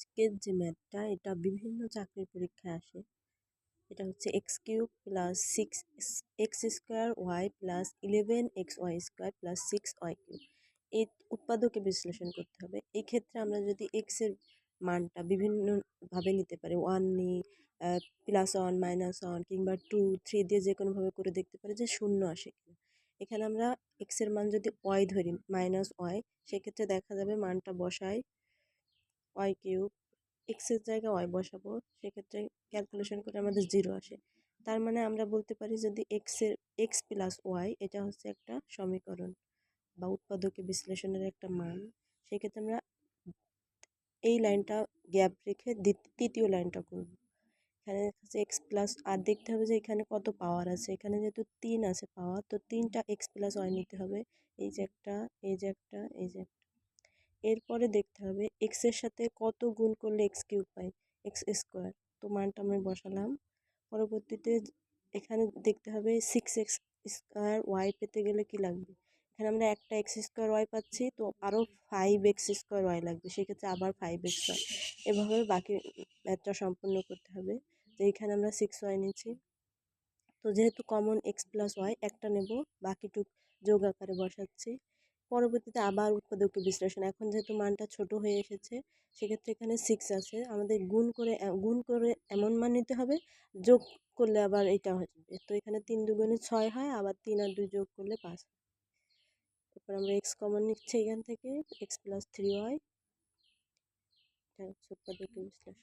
আজকের যে ম্যাথটা এটা বিভিন্ন চাকরির পরীক্ষায় আসে। এটা হচ্ছে x cube plus 6x² plus 11xy² plus 6y³ এই উৎপাদকে বিশ্লেষণ করতে হবে। এই ক্ষেত্রে আমরা যদি এক্স এর মানটা বিভিন্নভাবে নিতে পারি, 1 নিই, +1 -1 কিংবা 2 3 দিয়ে যে কোনোভাবে করে দেখতে পারি যে শূন্য আসে কিনা। এখানে আমরা এক্স এর মান যদি ওয়াই ধরি -y, সেক্ষেত্রে দেখা যাবে মানটা বসাই y³ এক্স এর জায়গায় ওয়াই বসাবো, সেক্ষেত্রে ক্যালকুলেশন করে আমাদের 0 আসে। তার মানে আমরা বলতে পারি যদি এক্স প্লাস ওয়াই এটা হচ্ছে একটা সমীকরণ বা উৎপাদকে বিশ্লেষণের একটা মান। সেক্ষেত্রে আমরা এই লাইনটা গ্যাপ রেখে তৃতীয় লাইনটা করব। এখানে হচ্ছে এক্স প্লাস, আর দেখতে হবে যে এখানে কত পাওয়ার আছে। এখানে যেহেতু 3 আছে পাওয়ার, তো 3টা এক্স প্লাস ওয়াই নিতে হবে। এই যে একটা, এই যে একটা, এই যে একটা। এরপরে দেখতে হবে এক্স এর সাথে কত গুণ করলে x³ পাই, x²। তো মানটা আমি বসালাম। পরবর্তীতে এখানে দেখতে হবে 6x² পেতে গেলে কি লাগবে। এখানে আমরা একটা x² পাচ্ছি, তো আরও 5x² লাগবে, সেক্ষেত্রে আবার 5x²। এভাবে বাকি ম্যাথটা সম্পূর্ণ করতে হবে। তো এখানে আমরা 6y নিচ্ছি, তো যেহেতু কমন এক্স প্লাস ওয়াই একটা নেব, বাকিটুক যোগ আকারে বসাচ্ছি। পরবর্তীতে আবার উৎপাদক বিশ্লেষণ, এখন যেহেতু মানটা ছোট হয়ে এসেছে, সেক্ষেত্রে এখানে 6 আছে, আমাদের গুণ করে এমন মান নিতে হবে, যোগ করলে আবার এটা হয়ে যাবে। তো এখানে 3 দুগুণে 6 হয়, আবার 3 আর 2 যোগ করলে 5। এরপর আমরা এক্স কমন নিচ্ছি এখান থেকে, এক্স প্লাস 3y। এটা হচ্ছে উৎপাদক বিশ্লেষণ।